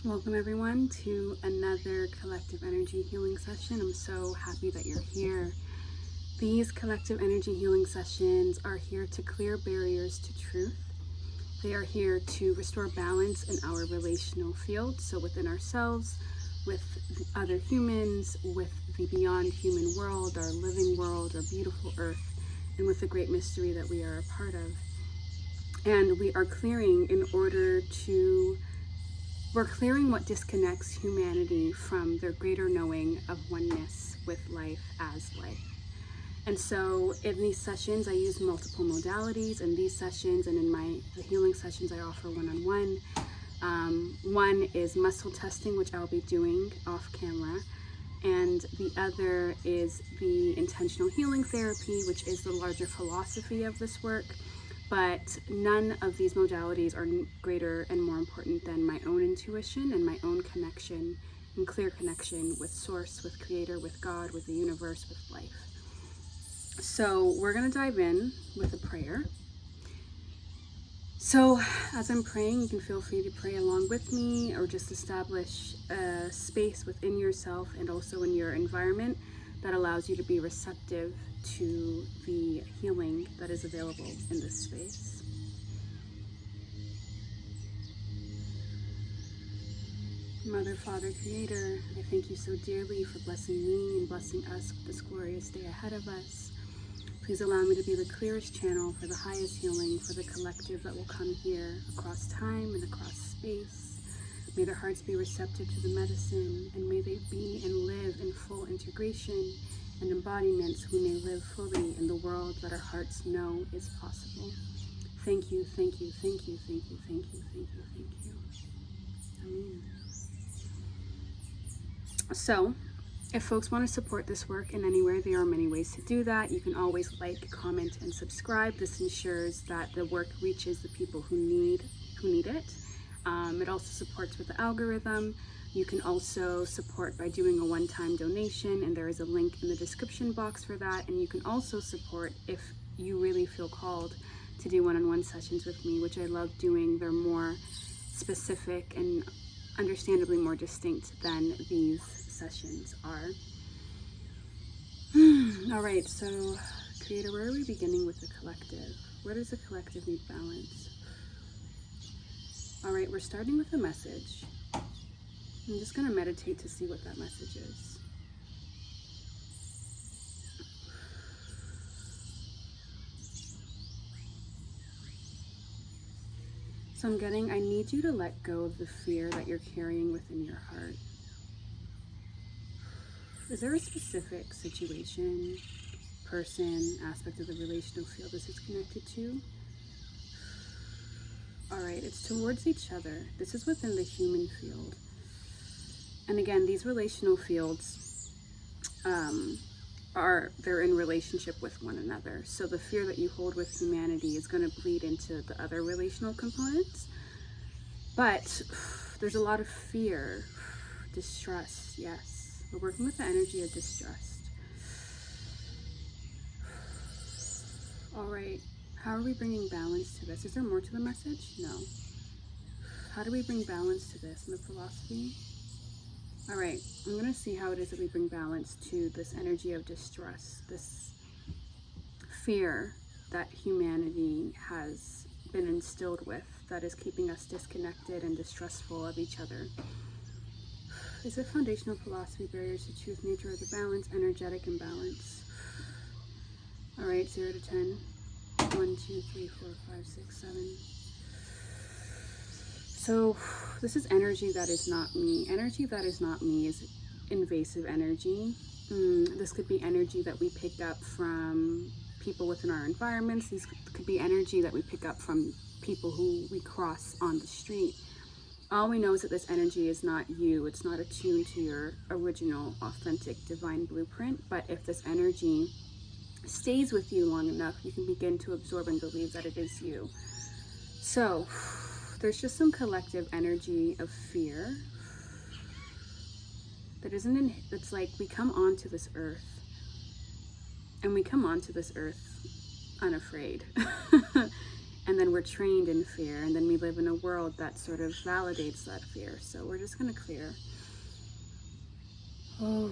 Welcome everyone to another collective energy healing session. I'm so happy that you're here. These collective energy healing sessions are here to clear barriers to truth. They are here to restore balance in our relational field, so within ourselves, with the other humans, with the beyond human world, our living world, our beautiful earth, and with the great mystery that we are a part of. And we are clearing we're clearing what disconnects humanity from their greater knowing of oneness with life as life. And so in these sessions, I use multiple modalities. In these sessions and in the healing sessions, I offer one-on-one. One is muscle testing, which I'll be doing off camera. And the other is the intentional healing therapy, which is the larger philosophy of this work. But none of these modalities are greater and more important than my own intuition and my own connection and clear connection with Source, with Creator, with God, with the universe, with life. So we're going to dive in with a prayer. So as I'm praying, you can feel free to pray along with me or just establish a space within yourself and also in your environment that allows you to be receptive to the healing that is available in this space. Mother, Father, Creator, I thank you so dearly for blessing me and blessing us with this glorious day ahead of us. Please allow me to be the clearest channel for the highest healing for the collective that will come here across time and across space. May their hearts be receptive to the medicine, and may they be and live in full integration and embodiment so we may live fully in the world that our hearts know is possible. Thank you, thank you, thank you, thank you, thank you, thank you, thank you. Amen. So, if folks want to support this work in any way, there are many ways to do that. You can always like, comment, and subscribe. This ensures that the work reaches the people who need it. It also supports with the algorithm. You can also support by doing a one-time donation, and there is a link in the description box for that. And you can also support if you really feel called to do one-on-one sessions with me, which I love doing. They're more specific and understandably more distinct than these sessions are. All right, so Creator, where are we beginning with the collective? Where does the collective need balance? All right, we're starting with a message. I'm just going to meditate to see what that message is. So I'm getting, I need you to let go of the fear that you're carrying within your heart. Is there a specific situation, person, aspect of the relational field this is connected to? All right, it's towards each other. This is within the human field. And again, these relational fields they're in relationship with one another. So the fear that you hold with humanity is going to bleed into the other relational components. But there's a lot of fear, distrust, yes. We're working with the energy of distrust. All right, how are we bringing balance to this? Is there more to the message? No. How do we bring balance to this in the philosophy? All right, I'm going to see how it is that we bring balance to this energy of distrust, this fear that humanity has been instilled with that is keeping us disconnected and distrustful of each other. Is it foundational philosophy, barriers to truth, nature of the balance, energetic imbalance? All right, 0 to 10. 1, 2, 3, 4, 5, 6, 7. So this is energy that is not me. Energy that is not me is invasive energy. This could be energy that we pick up from people within our environments. These could be energy that we pick up from people who we cross on the street. All we know is that this energy is not you. It's not attuned to your original, authentic, divine blueprint. But if this energy stays with you long enough, you can begin to absorb and believe that it is you. So there's just some collective energy of fear that it's like we come onto this earth, and we come onto this earth unafraid. And then we're trained in fear, and then we live in a world that sort of validates that fear. So we're just going to clear. Oh.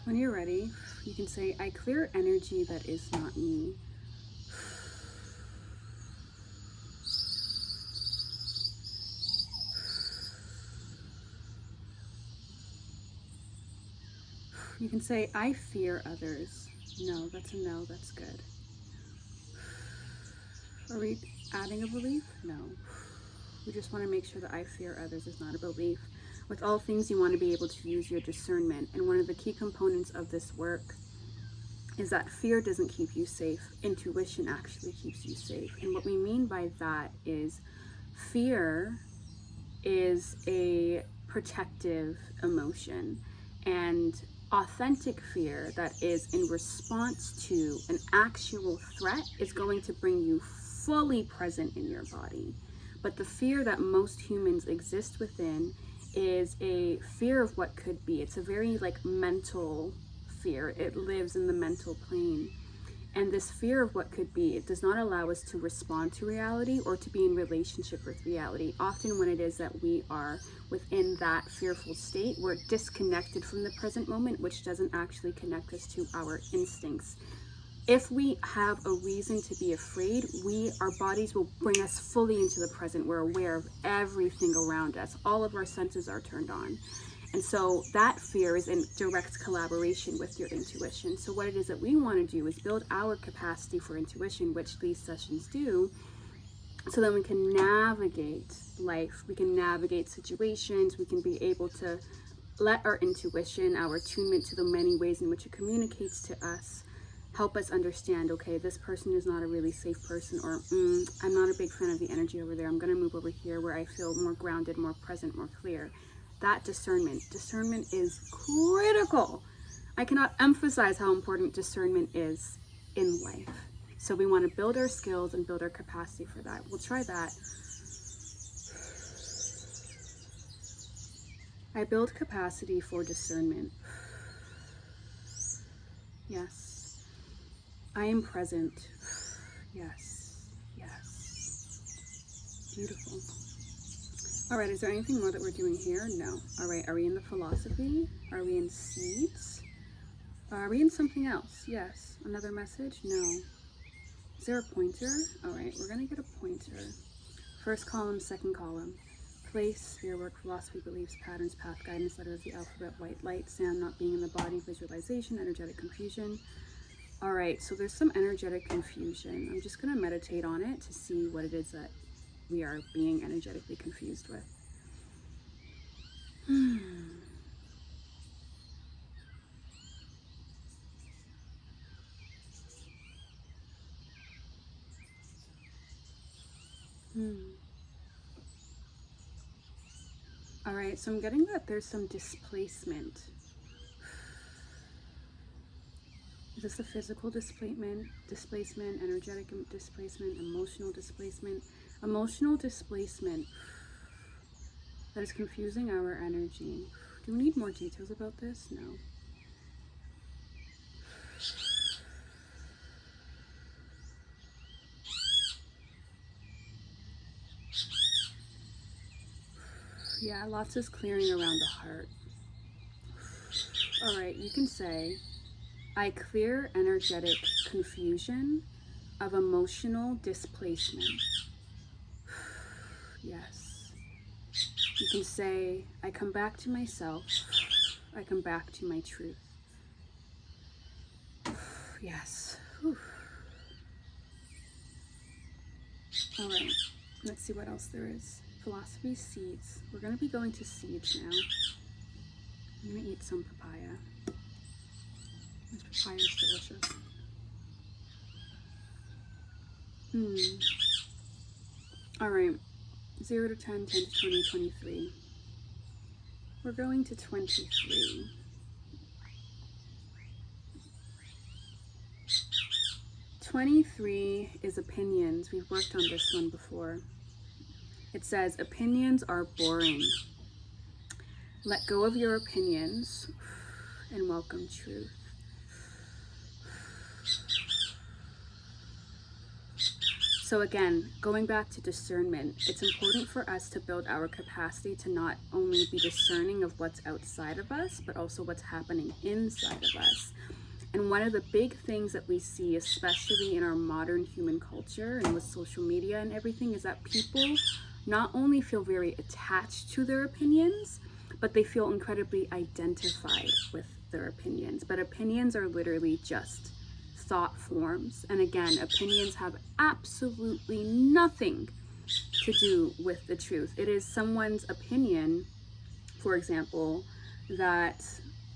When you're ready, you can say, I clear energy that is not me. You can say, I fear others. No, that's a no, that's good. Are we adding a belief? No. We just want to make sure that I fear others is not a belief. With all things, you want to be able to use your discernment. And one of the key components of this work is that fear doesn't keep you safe. Intuition actually keeps you safe. And what we mean by that is fear is a protective emotion. And authentic fear that is in response to an actual threat is going to bring you fully present in your body. But the fear that most humans exist within is a fear of what could be. It's a very mental fear. It lives in the mental plane. And this fear of what could be, it does not allow us to respond to reality or to be in relationship with reality. Often when it is that we are within that fearful state, we're disconnected from the present moment, which doesn't actually connect us to our instincts. If we have a reason to be afraid, our bodies will bring us fully into the present. We're aware of everything around us. All of our senses are turned on. And so that fear is in direct collaboration with your intuition. So what it is that we want to do is build our capacity for intuition, which these sessions do, so that we can navigate life, we can navigate situations, we can be able to let our intuition, our attunement to the many ways in which it communicates to us, help us understand, okay, this person is not a really safe person, or I'm not a big fan of the energy over there. I'm going to move over here where I feel more grounded, more present, more clear. That discernment is critical. I cannot emphasize how important discernment is in life. So we want to build our skills and build our capacity for that. We'll try that. I build capacity for discernment. Yes. I am present. Yes. Yes. Beautiful. All right, is there anything more that we're doing here? No. All right, are we in the philosophy? Are we in seeds? Are we in something else? Yes. Another message? No. Is there a pointer? All right, we're going to get a pointer. First column, second column. Place, sphere work, philosophy, beliefs, patterns, path, guidance, letter of the alphabet, white light, sound not being in the body, visualization, energetic confusion. All right, so there's some energetic confusion. I'm just going to meditate on it to see what it is that we are being energetically confused with. All right, so I'm getting that there's some displacement. Is this a physical displacement, energetic displacement, emotional displacement? Emotional displacement that is confusing our energy. Do we need more details about this? No. Yeah, lots is clearing around the heart. All right, you can say, I clear energetic confusion of emotional displacement. Yes. You can say, I come back to myself. I come back to my truth. Yes. Whew. All right, let's see what else there is. Philosophy, seeds. We're going to be going to seeds now. I'm going to eat some papaya. This papaya is delicious. All right, 0 to 10, 10 to 20, 23. We're going to 23. '23 is opinions. We've worked on this one before. It says, opinions are boring. Let go of your opinions. and welcome truth. So again, going back to discernment, it's important for us to build our capacity to not only be discerning of what's outside of us, but also what's happening inside of us. And one of the big things that we see, especially in our modern human culture and with social media and everything, is that people not only feel very attached to their opinions, but they feel incredibly identified with their opinions. But opinions are literally just thought forms. And again, opinions have absolutely nothing to do with the truth. It is someone's opinion, for example, that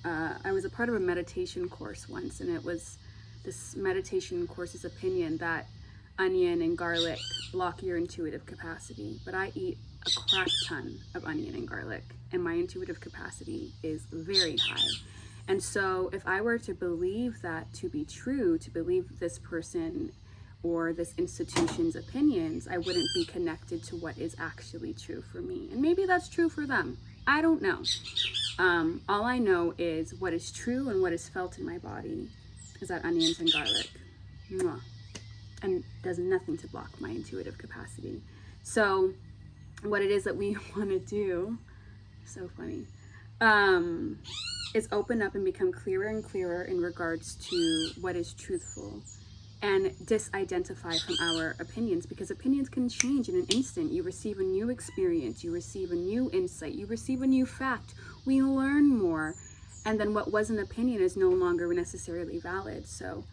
I was a part of a meditation course once, and it was this meditation course's opinion that onion and garlic block your intuitive capacity. But I eat a crap ton of onion and garlic, and my intuitive capacity is very high. And so if I were to believe that to be true, to believe this person or this institution's opinions, I wouldn't be connected to what is actually true for me. And maybe that's true for them. I don't know. All I know is what is true and what is felt in my body is that onions and garlic. Mwah. And does nothing to block my intuitive capacity. So what it is that we want to do, so funny, is open up and become clearer and clearer in regards to what is truthful, and disidentify from our opinions, because opinions can change in an instant. You receive a new experience, you receive a new insight, you receive a new fact, we learn more, and then what was an opinion is no longer necessarily valid. So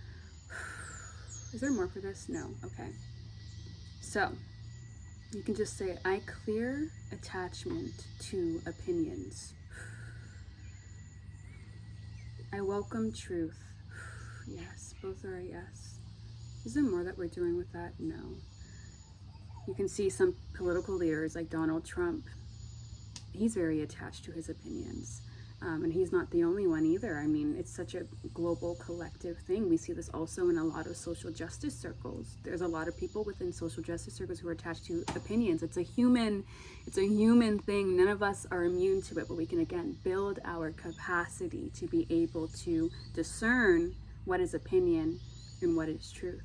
is there more for this? No. Okay. So you can just say, I clear attachment to opinions. I welcome truth. Yes, both are a yes. Is there more that we're doing with that? No. You can see some political leaders like Donald Trump. He's very attached to his opinions. And he's not the only one either. I mean, it's such a global collective thing. We see this also in a lot of social justice circles. There's a lot of people within social justice circles who are attached to opinions. It's a human thing. None of us are immune to it, but we can again build our capacity to be able to discern what is opinion and what is truth.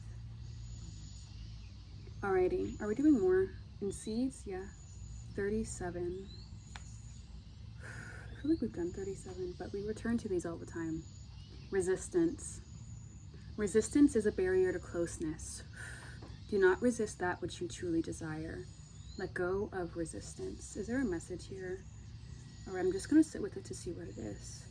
Alrighty, are we doing more in seeds? Yeah, 37. I feel like we've done 37, but we return to these all the time. Resistance. Resistance is a barrier to closeness. Do not resist that which you truly desire. Let go of resistance. Is there a message here? All right, I'm just going to sit with it to see what it is.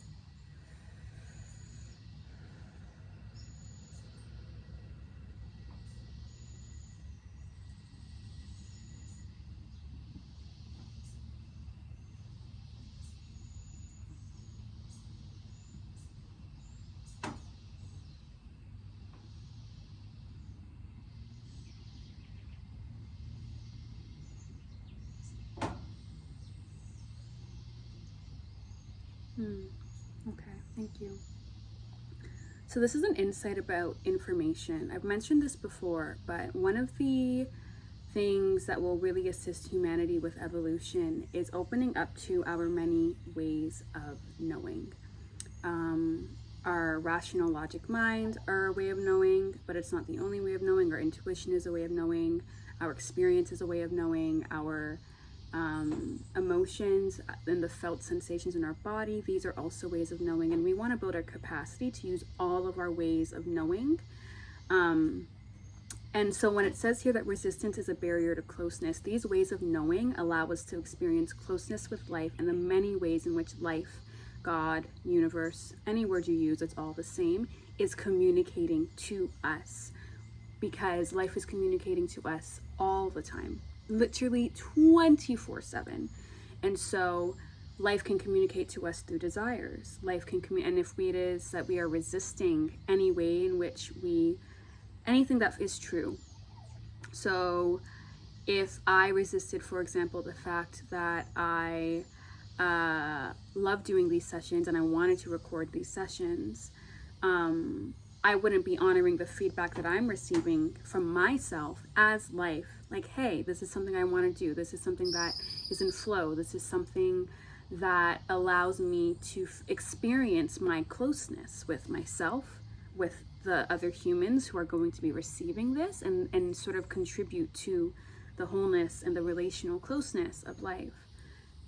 Okay, thank you. So this is an insight about information. I've mentioned this before, but one of the things that will really assist humanity with evolution is opening up to our many ways of knowing. Our rational logic mind are a way of knowing, but it's not the only way of knowing. Our intuition is a way of knowing. Our experience is a way of knowing. Our emotions and the felt sensations in our body, these are also ways of knowing, and we want to build our capacity to use all of our ways of knowing. And so when it says here that resistance is a barrier to closeness, these ways of knowing allow us to experience closeness with life and the many ways in which life, God, universe, any word you use, it's all the same, is communicating to us, because life is communicating to us all the time. Literally 24/7. And so life can communicate to us through desires. Life can and if it is that we are resisting any way in which anything that is true. So if I resisted, for example, the fact that I love doing these sessions and I wanted to record these sessions, I wouldn't be honoring the feedback that I'm receiving from myself as life. Like, hey, this is something I want to do. This is something that is in flow. This is something that allows me to experience my closeness with myself, with the other humans who are going to be receiving this, and sort of contribute to the wholeness and the relational closeness of life.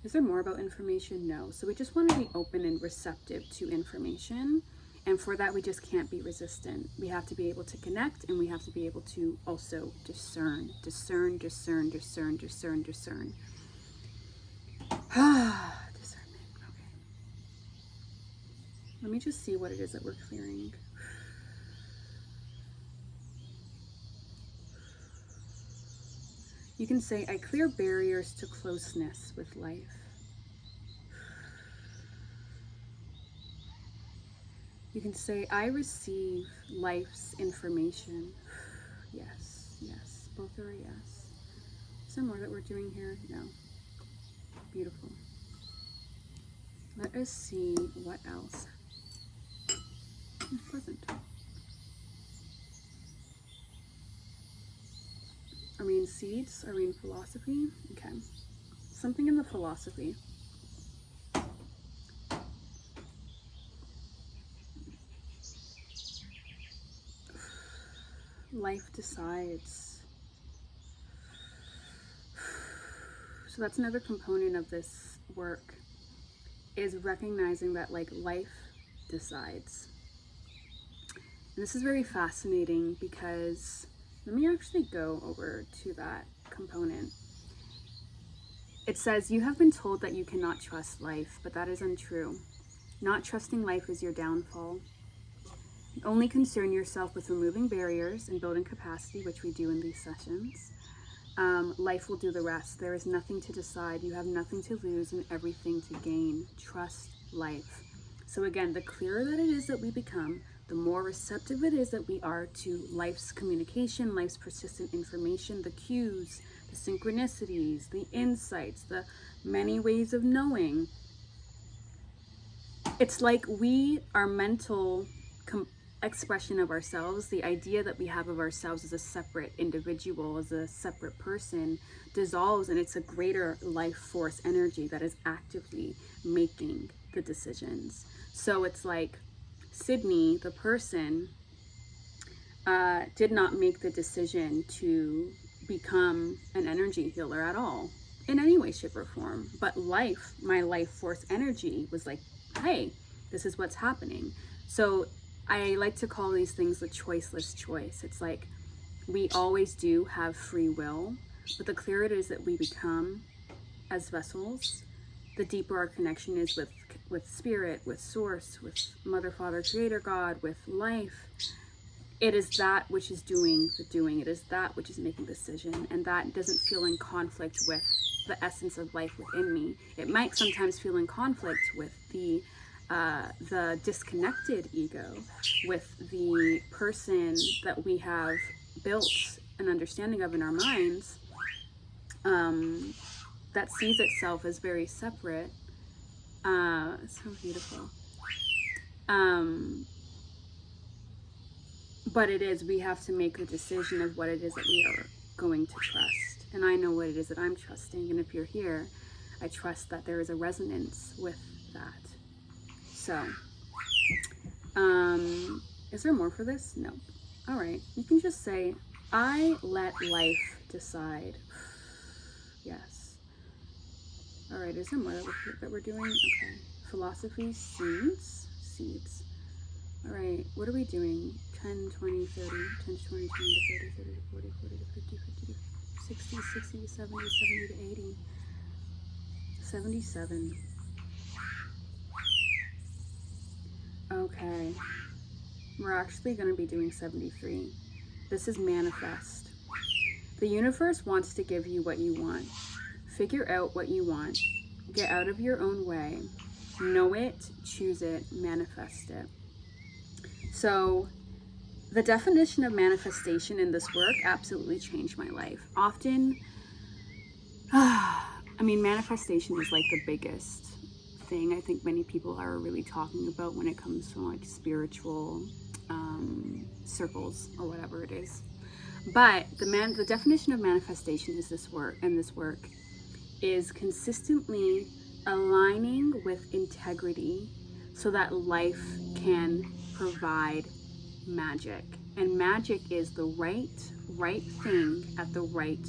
Is there more about information? No. So we just want to be open and receptive to information. And for that, we just can't be resistant. We have to be able to connect, and we have to be able to also discern. Discernment. Discernment. Okay. Let me just see what it is that we're clearing. You can say, I clear barriers to closeness with life. You can say, I receive life's information. Yes, yes, both are a yes. Is there more that we're doing here? No. Beautiful. Let us see what else. Pleasant. Are we in seeds? Are we in philosophy? Okay. Something in the philosophy. Life decides. So that's another component of this work, is recognizing that like life decides. And this is very fascinating because, let me actually go over to that component. It says, you have been told that you cannot trust life, but that is untrue. Not trusting life is your downfall. Only concern yourself with removing barriers and building capacity, which we do in these sessions. Life will do the rest. There is nothing to decide. You have nothing to lose and everything to gain. Trust life. So again, the clearer that it is that we become, the more receptive it is that we are to life's communication, life's persistent information, the cues, the synchronicities, the insights, the many ways of knowing. It's like our mental expression of ourselves, the idea that we have of ourselves as a separate individual, as a separate person, dissolves, and it's a greater life force energy that is actively making the decisions. So it's like Sydney, the person, did not make the decision to become an energy healer at all, in any way, shape, or form. But life, my life force energy, was like, hey, this is what's happening. So I like to call these things the choiceless choice. It's like we always do have free will, but the clearer it is that we become as vessels, the deeper our connection is with spirit, with source, with Mother, Father, Creator, God, with life. It is that which is doing the doing. It is that which is making the decision, and that doesn't feel in conflict with the essence of life within me. It might sometimes feel in conflict with the disconnected ego, with the person that we have built an understanding of in our minds, that sees itself as very separate. So beautiful. But it is, we have to make the decision of what it is that we are going to trust. And I know what it is that I'm trusting. And if you're here, I trust that there is a resonance with that. So, is there more for this? No. All right. You can just say, I let life decide. Yes. All right. Is there more that we're doing? Okay. Philosophy, seeds. All right. What are we doing? 10, 20, 30, 10 to 20, 20 to 30, 30 to 40, 40 to 50, 50 to 60, 60 to 70, 70 to 80, 77. Okay, we're actually going to be doing 73. This is manifest. The universe wants to give you what you want. Figure out what you want. Get out of your own way. Know it, choose it, manifest it. So the definition of manifestation in this work absolutely changed my life. Often, manifestation is like the biggest thing I think many people are really talking about when it comes to like spiritual circles or whatever it is. But the definition of manifestation is this work, and this work is consistently aligning with integrity so that life can provide magic. And magic is the right thing at the right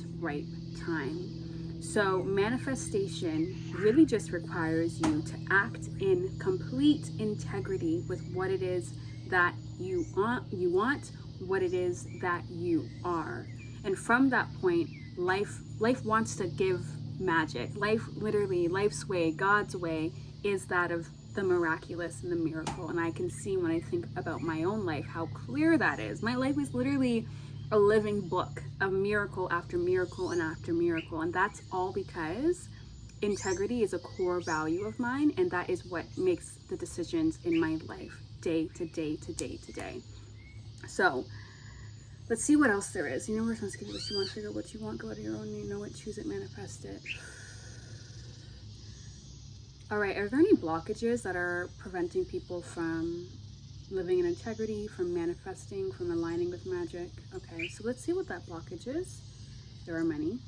time. So manifestation really just requires you to act in complete integrity with what it is that you want, what it is that you are. And from that point, life wants to give magic. Life, literally, life's way, God's way, is that of the miraculous and the miracle. And I can see when I think about my own life how clear that is. My life is literally a living book of miracle after miracle and after miracle. And that's all because integrity is a core value of mine, and that is what makes the decisions in my life day to day to day to day. So let's see what else there is. Universe wants to give you what you want, figure out what you want, go out of your own, you know it, choose it, manifest it. All right, are there any blockages that are preventing people from living in integrity, from manifesting, from aligning with magic? Okay, so let's see what that blockage is. There are many.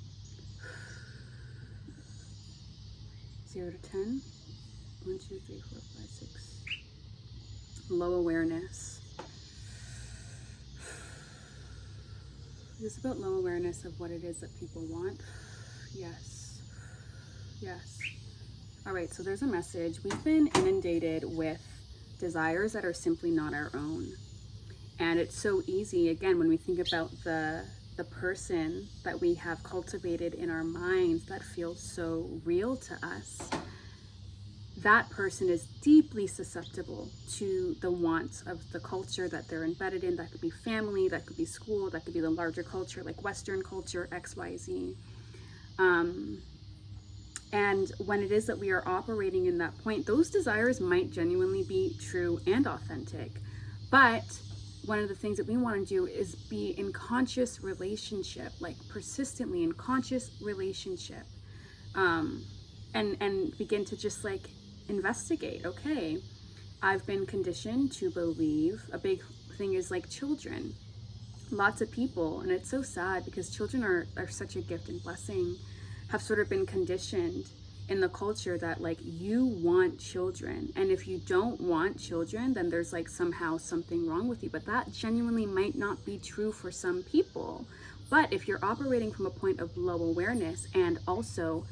0 to 10. 1, 2, 3, 4, 5, 6. Low awareness. Is this about low awareness of what it is that people want? Yes. Yes. All right, so there's a message. We've been inundated with desires that are simply not our own. And it's so easy, again, when we think about the person that we have cultivated in our minds that feels so real to us, that person is deeply susceptible to the wants of the culture that they're embedded in. That could be family, that could be school, that could be the larger culture, like Western culture, XYZ. And when it is that we are operating in that point, those desires might genuinely be true and authentic. But one of the things that we want to do is be in conscious relationship, like persistently in conscious relationship, and begin to just like investigate. Okay, I've been conditioned to believe. A big thing is like children. Lots of people, and it's so sad because children are such a gift and blessing, have sort of been conditioned in the culture that like you want children, and if you don't want children, then there's like somehow something wrong with you. But that genuinely might not be true for some people. But if you're operating from a point of low awareness, and also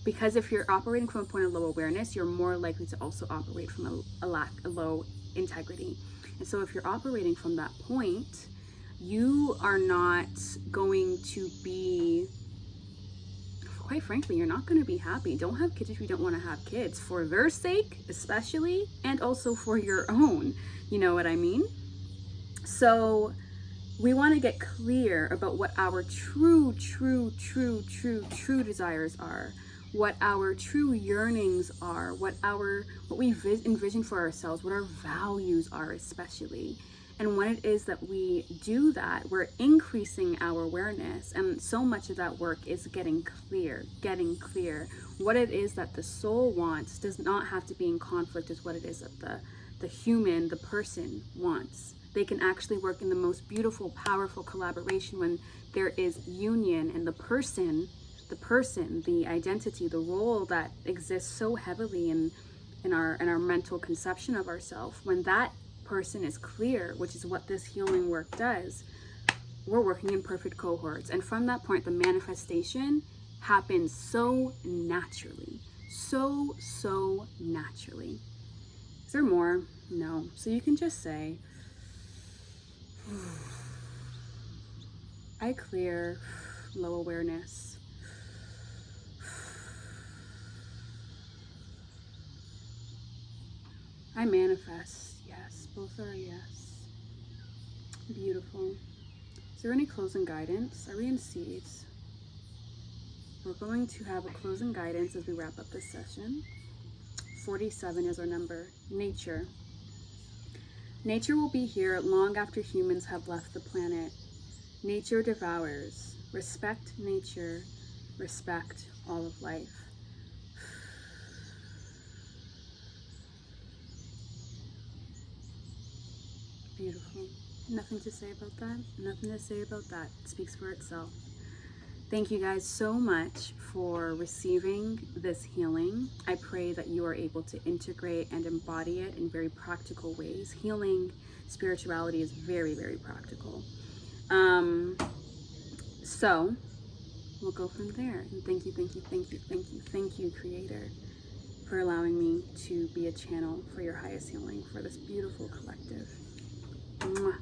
because if you're operating from a point of low awareness, you're more likely to also operate from a low integrity. And so if you're operating from that point, you are not going to be, quite frankly, you're not going to be happy. Don't have kids if you don't want to have kids, for their sake especially, and also for your own. You know what I mean? So we want to get clear about what our true desires are, what our true yearnings are, what we envision for ourselves, what our values are especially. And when it is that we do that, we're increasing our awareness. And so much of that work is getting clear. What it is that the soul wants does not have to be in conflict with what it is that the human, the person wants. They can actually work in the most beautiful, powerful collaboration when there is union, and the person, the identity, the role that exists so heavily in our mental conception of ourselves. When that person is clear, which is what this healing work does, we're working in perfect cohorts. And from that point, the manifestation happens so naturally. So naturally. Is there more? No. So you can just say, I clear low awareness. I manifest. Yes, both are yes. Beautiful. Is there any closing guidance? Are we in seeds? We're going to have a closing guidance as we wrap up this session. 47 is our number. Nature. Nature will be here long after humans have left the planet. Nature devours. Respect nature. Respect all of life. Beautiful. Nothing to say about that. Nothing to say about that. It speaks for itself. Thank you guys so much for receiving this healing. I pray that you are able to integrate and embody it in very practical ways. Healing spirituality is very, very practical. So we'll go from there. And thank you, Creator, for allowing me to be a channel for your highest healing for this beautiful collective. Mwah.